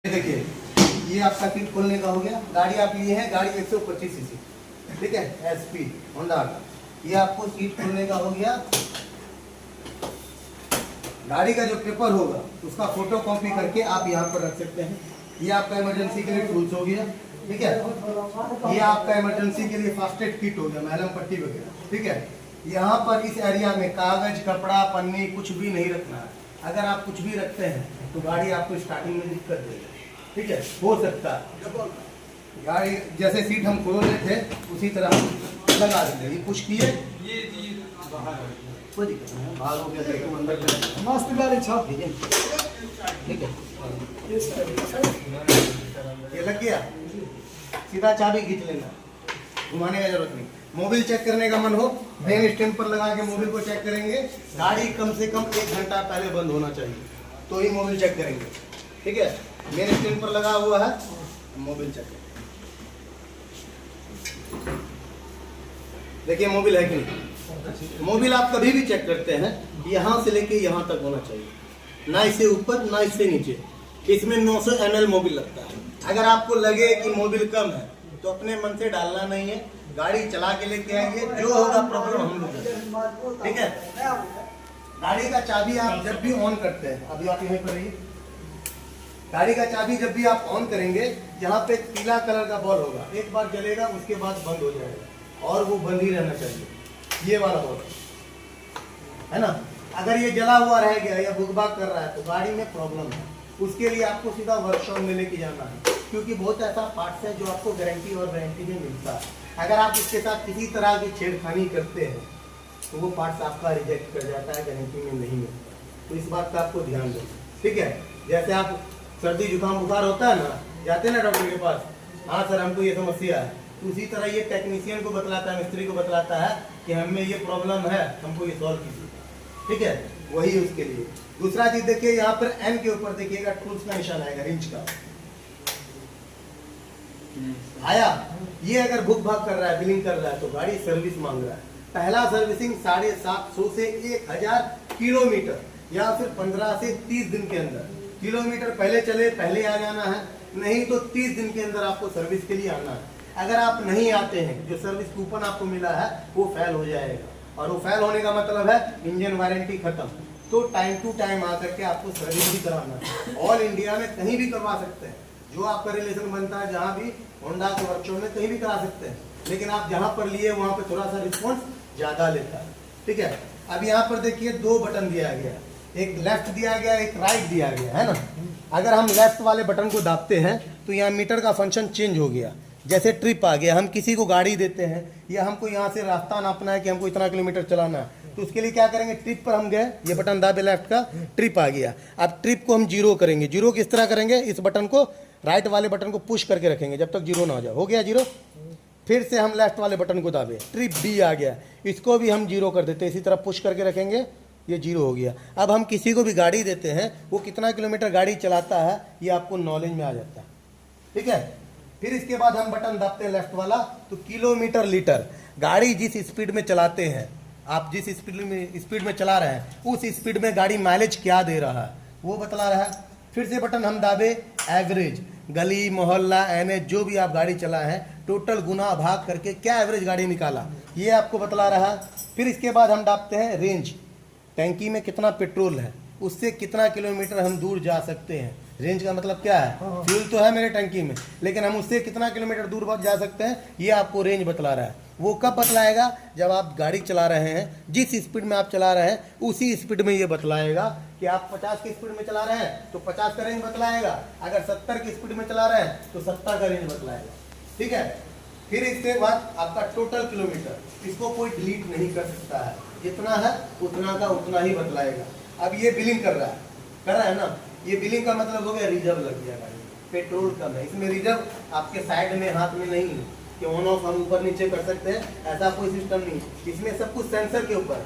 देखिए ये आपका सीट खोलने का हो गया। गाड़ी आप लिए हैं, गाड़ी 125 सीसी, ठीक है, एसपी होंडा का। ये आपको सीट खोलने का हो गया। गाड़ी का जो पेपर होगा उसका फोटो कॉपी करके आप यहाँ पर रख सकते हैं। ये आपका इमरजेंसी के लिए टूल्स हो गया, ठीक है। ये आपका इमरजेंसी के लिए फर्स्ट एड किट हो गया, मैलम पट्टी वगैरह, ठीक है। यहाँ पर इस एरिया में कागज, कपड़ा, पन्नी कुछ भी नहीं रखना है। अगर आप कुछ भी रखते हैं तो गाड़ी आपको स्टार्टिंग में दिक्कत देगी, ठीक है। हो सकता है गाड़ी जैसे सीट हम खोल रहे थे उसी तरह हम लगा देंगे। ये पुश किए, ये कोई दिक्कत नहीं, बाहर हो गया तो अंदर मस्त गाड़ी छा, ठीक है। ये लग गया, सीधा चाबी खींच लेना, घुमाने का जरूरत नहीं। मोबिल चेक करने का मन हो, मेन स्टैंड पर लगा के मोबिल को चेक करेंगे। गाड़ी कम से कम 1 घंटा पहले बंद होना चाहिए तो ही मोबिल चेक करेंगे, ठीक है। मेन स्टैंड पर लगा हुआ है, मोबिल चेक देखिए मोबिल है कि नहीं। मोबिल आप कभी भी चेक करते हैं यहाँ से लेके यहाँ तक होना चाहिए, ना इससे ऊपर ना इससे नीचे। इसमें 900 ml मोबिल लगता है। अगर आपको लगे कि मोबिल कम है तो अपने मन से डालना नहीं है, गाड़ी चला के लेके आइए, जो होगा प्रॉब्लम हम लोग, ठीक है। गाड़ी का चाबी आप जब भी ऑन करते हैं, अभी आप यहीं पर रहिए, गाड़ी का चाबी जब भी आप ऑन करेंगे यहाँ पे पीला कलर का बॉल होगा, एक बार जलेगा उसके बाद बंद हो जाएगा और वो बंद ही रहना चाहिए, ये वाला बॉल है ना। अगर ये जला हुआ रह गया या बुगबाग कर रहा है तो गाड़ी में प्रॉब्लम है। उसके लिए आपको सीधा वर्कशॉप में लेके जाना है, क्योंकि बहुत ऐसा पार्ट्स है जो आपको गारंटी और वारंटी में मिलता है। अगर आप इसके साथ किसी तरह की छेड़खानी करते हैं तो वो पार्ट्स आपका रिजेक्ट कर जाता है, गारंटी में नहीं मिलता। तो इस बात का आपको ध्यान दें, ठीक है। जैसे आप सर्दी जुकाम बुखार होता है ना, जाते हैं ना डॉक्टर के पास, हाँ सर हमको ये समस्या है, उसी तरह ये टेक्नीशियन को बतलाता है, मिस्त्री को बतलाता है कि हमें ये प्रॉब्लम है, हमको ये सॉल्व कीजिए, ठीक है। वही उसके लिए। दूसरा चीज देखिए, यहाँ पर एन के ऊपर देखिएगा टूल्स का निशान आएगा, रिंच का आया। ये अगर भूख भाग कर रहा है, बिलिंग कर रहा है तो गाड़ी सर्विस मांग रहा है। पहला सर्विसिंग 750 से 1000 किलोमीटर या फिर 15 से 30 दिन के अंदर। किलोमीटर पहले चले पहले आ जाना है, नहीं तो 30 दिन के अंदर आपको सर्विस के लिए आना है। अगर आप नहीं आते हैं, जो सर्विस कूपन आपको मिला है वो फेल हो जाएगा, और वो फेल होने का मतलब है इंजन वारंटी खत्म। तो टाइम टू टाइम आकर के आपको सर्विस भी कराना है। ऑल इंडिया में कहीं भी करवा सकते हैं, जो आपका रिलेशन बनता है जहाँ भी होंडा के वर्कशॉप में कहीं भी करा सकते हैं, लेकिन आप जहाँ पर लिए वहाँ पे थोड़ा सा रिस्पॉन्स ज्यादा लेता है, ठीक है। अब यहाँ पर देखिए 2 बटन दिया गया, एक लेफ्ट दिया गया, एक राइट दिया गया है ना। अगर हम लेफ्ट वाले बटन को दाबते हैं तो यहाँ मीटर का फंक्शन चेंज हो गया। जैसे ट्रिप आ गया, हम किसी को गाड़ी देते हैं या हमको यहाँ से रास्ता नापना है कि हमको इतना किलोमीटर चलाना है, तो उसके लिए क्या करेंगे, ट्रिप पर हम गए, ये बटन दाबे लेफ्ट का, ट्रिप आ गया। अब ट्रिप को हम 0 करेंगे। 0 किस तरह करेंगे, इस बटन को, राइट वाले बटन को पुश करके रखेंगे जब तक 0 ना हो जाए। हो गया 0, फिर से हम लेफ्ट वाले बटन को दाबे, ट्रिप B आ गया, इसको भी हम 0 कर देते हैं, इसी तरह पुश करके रखेंगे, ये 0 हो गया। अब हम किसी को भी गाड़ी देते हैं, वो कितना किलोमीटर गाड़ी चलाता है ये आपको नॉलेज में आ जाता है, ठीक है। फिर इसके बाद हम बटन दाबते हैं लेफ्ट वाला, तो किलोमीटर लीटर, गाड़ी जिस स्पीड में चलाते हैं, आप जिस स्पीड में चला रहे हैं उस स्पीड में गाड़ी माइलेज क्या दे रहा है वो बतला रहा है। फिर से बटन हम दाबे एवरेज, गली मोहल्ला एनएच जो भी आप गाड़ी चला है टोटल गुना भाग करके क्या एवरेज गाड़ी निकाला ये आपको बतला रहा है। फिर इसके बाद हम दाबते हैं रेंज, टैंकी में कितना पेट्रोल है, उससे कितना किलोमीटर हम दूर जा सकते हैं। रेंज का मतलब क्या है, फ्यूल तो है मेरे टंकी में, लेकिन हम उससे कितना किलोमीटर दूर जा सकते हैं ये आपको रेंज बतला रहा है। वो कब बतलाएगा, जब आप गाड़ी चला रहे हैं, जिस स्पीड में आप चला रहे हैं उसी स्पीड में ये बतलाएगा कि आप 50 की स्पीड में चला रहे हैं तो 50 का रेंज बतलाएगा, अगर 70 की स्पीड में चला रहे हैं तो 70 का रेंज बतलाएगा, ठीक है। फिर इसके बाद आपका टोटल किलोमीटर, इसको कोई डिलीट नहीं कर सकता है, जितना है उतना का उतना ही बतलाएगा। अब ये बिलिंग कर रहा है ना, ये बिलिंग का मतलब हो गया रिजर्व लग गया गाड़ी, पेट्रोल कम है। इसमें रिजर्व आपके साइड में हाथ में नहीं है कि ऑन ऑफ हम ऊपर नीचे कर सकते हैं, ऐसा कोई सिस्टम नहीं। इसमें सब कुछ सेंसर के ऊपर,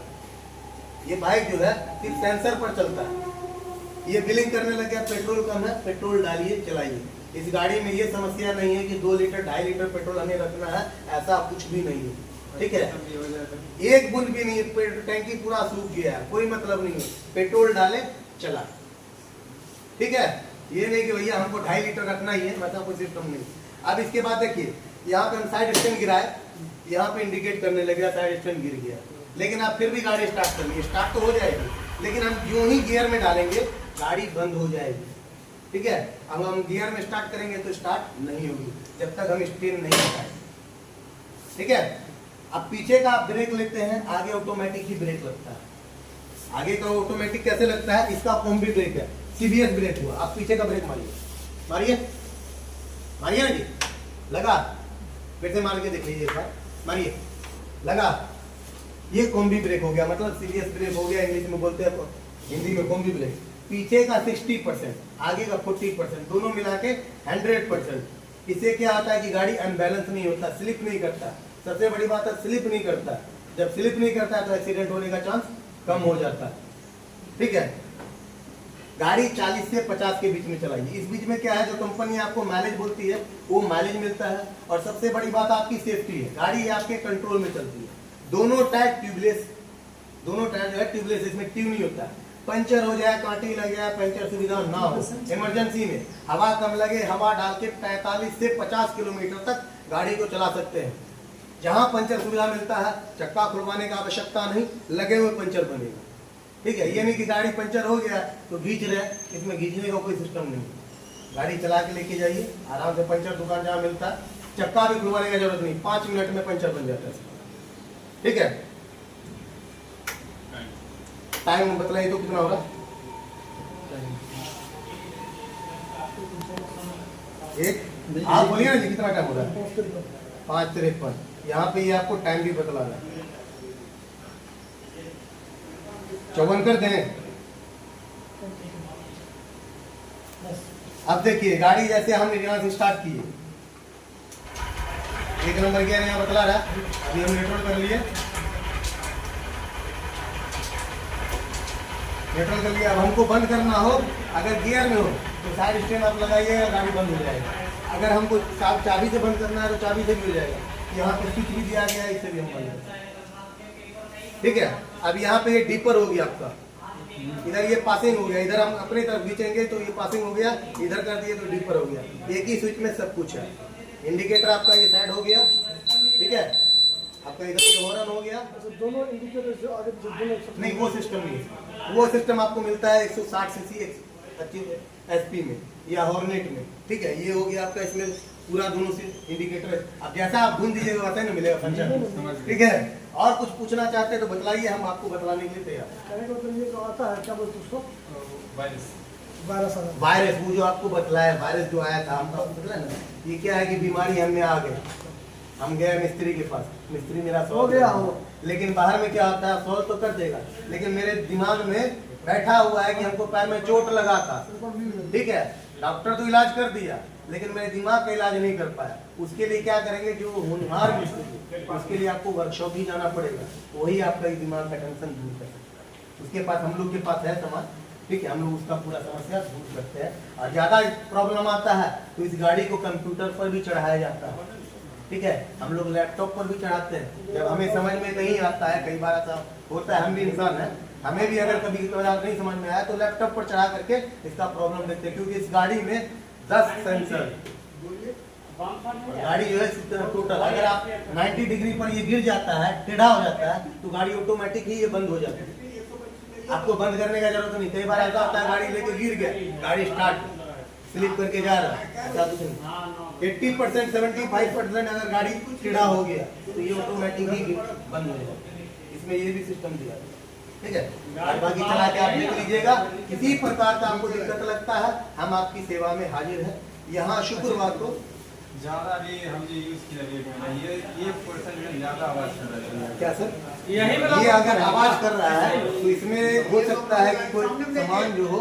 ये बाइक जो है सिर्फ सेंसर पर चलता है। ये बिलिंग करने लग गया, पेट्रोल कम है, पेट्रोल डालिए चलाइए। इस गाड़ी में ये समस्या नहीं है कि 2 लीटर 2.5 लीटर पेट्रोल हमें रखना है, ऐसा कुछ भी नहीं है, ठीक है। एक बूंद भी नहीं, टैंकी पूरा सूख गया है, कोई मतलब नहीं है, पेट्रोल डाले चला, ठीक है। ये नहीं कि भैया हमको 2.5 लीटर रखना ही है, वैसा कोई सिस्टम नहीं। अब इसके बाद देखिए यहाँ पे हम साइड स्टैंड गिराए, यहाँ पे इंडिकेट करने लगे, साइड स्टैंड गिर गया, लेकिन आप फिर भी गाड़ी स्टार्ट कर ली, स्टार्ट तो हो जाएगी, लेकिन हम जो ही गियर में डालेंगे गाड़ी बंद हो जाएगी। ठीक है, अब हम गियर में स्टार्ट करेंगे तो स्टार्ट नहीं होगी जब तक हम स्टेन नहीं हटाएं। ठीक है, अब पीछे का आप ब्रेक लेते हैं, आगे ऑटोमेटिक ही ब्रेक लगता है। आगे का ऑटोमेटिक कैसे लगता है, इसका कॉम्बी ब्रेक है, सीबीएस ब्रेक हुआ। आप पीछे का ब्रेक मारिए, मारिए मारिए ना जी, लगा, फिर से मार के देख लीजिए, मारिए, लगा। ये कॉम्बी ब्रेक हो गया, मतलब सीबीएस ब्रेक हो गया, इंग्लिश में बोलते हैं, हिंदी में कॉम्बी ब्रेक। पीछे का 60%, आगे का 40%, दोनों मिला के 100%। इससे क्या होता है कि गाड़ी अनबैलेंस नहीं होता, स्लिप नहीं करता। सबसे बड़ी बात है स्लिप नहीं करता। जब स्लिप नहीं करता है तो एक्सीडेंट होने का चांस कम हो जाता है। ठीक है, गाड़ी 40 से 50 के बीच में चलाइए। इस बीच में क्या है, जो कंपनी आपको माइलेज बोलती है वो माइलेज मिलता है, और सबसे बड़ी बात आपकी सेफ्टी है। गाड़ी आपके कंट्रोल में चलती है। दोनों टायर ट्यूबलेस, दोनों टायर जो है ट्यूबलेस, इसमें ट्यूब नहीं होता है। पंचर हो जाए, कांटे लग जाए, पंचर सुविधा ना हो, इमरजेंसी में हवा कम लगे, हवा डाल के 45 से 50 किलोमीटर तक गाड़ी को चला सकते हैं। जहां पंचर सुविधा मिलता है, चक्का खुलवाने की आवश्यकता नहीं, लगे हुए पंचर बनेगा। ठीक है, ये नहीं कि गाड़ी पंचर हो गया तो खींच रहे, इसमें खींचने का कोई सिस्टम नहीं। गाड़ी चला के लेके जाइए आराम से, पंचर दुकान जहाँ मिलता है, चक्का भी खुलवाने की जरूरत नहीं, 5 मिनट में पंचर बन जाता है। ठीक है, टाइम बतलाइए तो कितना होगा, एक आप बोलिए ना जी, कितना टाइम हो रहा है, 5:53। यहाँ पे ये आपको टाइम भी बतला रहा है, 54 कर दें। अब देखिए गाड़ी जैसे हमने यहाँ से स्टार्ट की है, 1 नंबर गियर यहाँ बतला रहा है, अभी हम न्यूट्रल कर लिए, न्यूट्रल कर लिया। अब हमको बंद करना हो, अगर गियर में हो तो साइड स्टैंड आप लगाइएगा, गाड़ी बंद हो जाएगा। अगर हमको चाबी से बंद करना है तो चाबी से भी हो जाएगा। यहाँ पे स्विच भी दिया गया है, इससे भी हम बंद कर सकते हैं। ठीक है, अब यहाँ पे ये डीपर हो गया आपका, इधर ये पासिंग हो गया, इधर हम अपने तरफ खींचेंगे तो ये पासिंग हो गया, इधर कर दिए तो डीपर हो गया। एक ही स्विच में सब कुछ है। इंडिकेटर आपका ये साइड हो गया, ठीक है, आपका इधर ये हॉर्न हो गया। दोनों इंडिकेटर जो आगे दोनों नहीं, वो सिस्टम नहीं है, वो सिस्टम आपको मिलता है 160 सीसी 25 एचपी में या हॉर्नेट में। ठीक है, ये हो गया आपका, इसमें पूरा दोनों से इंडिकेटर है। अब जैसा आप ढूंढ दीजिएगा वैसा ही मिलेगा फंक्शन। ठीक है, और कुछ पूछना चाहते हैं तो बतलाइए, हम आपको बतलाने के लिए तैयार हैं। कहने का मतलब ये जो आता है, क्या बोलते हैं उसको, वायरस, वो जो आपको बतलाया, वायरस जो आया था हमको बतला ना, ये क्या है कि बीमारी हमने आ गए, हम गए मिस्त्री के पास, मिस्त्री मेरा हो गया हो, लेकिन बाहर में क्या होता है, सॉल्व तो कर देगा, लेकिन मेरे दिमाग में बैठा हुआ है कि हमको पैर में चोट लगा था। ठीक है, डॉक्टर तो इलाज कर दिया, लेकिन मेरे दिमाग का इलाज नहीं कर पाया। उसके लिए क्या करेंगे, जो होनहार मिस्त्री, उसके लिए आपको वर्कशॉप ही जाना पड़ेगा, वही आपका दिमाग का टेंशन दूर कर सकता है। उसके पास, हम लोग के पास है सामान, ठीक है, हम लोग उसका पूरा समस्या दूर करते हैं। और ज्यादा प्रॉब्लम आता है तो इस गाड़ी को कंप्यूटर पर भी चढ़ाया जाता है। ठीक है, हम लोग लैपटॉप पर भी चढ़ाते हैं, जब हमें समझ में नहीं आता है, कई बार ऐसा होता है, हम भी इंसान हैं, हमें भी अगर कभी नहीं समझ में आया तो लैपटॉप पर चढ़ा करके इसका प्रॉब्लम देखते हैं। क्योंकि इस गाड़ी में 10 सेंसर, गाड़ी जो है टोटल, अगर आप 90 डिग्री पर ये गिर जाता है, टेढ़ा हो जाता है, तो गाड़ी ऑटोमेटिक ही ये बंद हो जाती है। आपको बंद करने का जरूरत नहीं। कई बार ऐसा होता है गाड़ी लेके गिर गया, गाड़ी स्टार्ट स्लिप करके जा रहा है, ऐसा कुछ नहीं। 80% 75% अगर गाड़ी टेढ़ा हो गया तो ये ऑटोमेटिक ही बंद हो जाएगा। इसमें ये भी सिस्टम दिया है। ठीक है, और बाकी चला के आप देख लीजिएगा। किसी प्रकार का आपको दिक्कत लगता है, हम आपकी सेवा में हाजिर हैं। यहाँ शुक्रवार को ज्यादा भी हम जो यूज किया, ये पर्सन में ज्यादा आवाज कर रहा है। क्या सर, ये अगर आवाज कर रहा है तो इसमें हो सकता है कि कोई सामान जो हो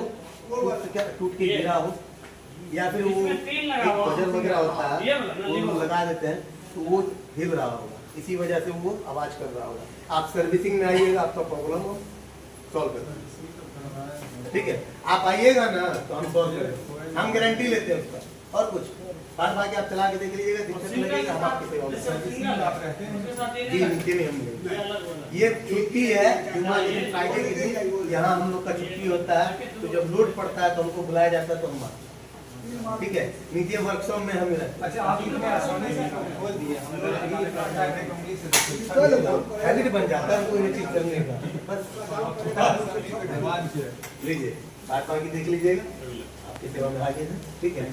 क्या टूट के गिरा हो, या फिर वो बजर वगैरह होता है वो लोग लगा देते हैं तो वो हिल रहा होगा, इसी वजह से वो आवाज कर रहा होगा। आप सर्विसिंग में आइएगा, आपका प्रॉब्लम हो सॉल्व कर। ठीक है, आप आइएगा ना तो हम सॉल्व करेंगे, हम गारंटी लेते हैं उसका। और कुछ बार बार आप चला के देख लीजिएगा, दिक्कत लगेगा, हम आपकी सेवा में। जी नीचे में हम ये छुट्टी है, फ्राइडे के दिन यहाँ हम लोग का छुट्टी होता है, तो जब लोड पड़ता है तो हमको बुलाया जाता है तो हम आते हैं। ठीक है, नीचे वर्कशॉप में हमें रखते अच्छा आप इतने आसानी से खोल दिए हम लोग ये कॉन्टैक्ट है कंपनी से हैं। हैबिट बन जाता है कोई चीज करने का। बस भगवान की है। लीजिए, आज बाकी देख लीजिएगा, आपकी सेवा में हाजिर है। ठीक है।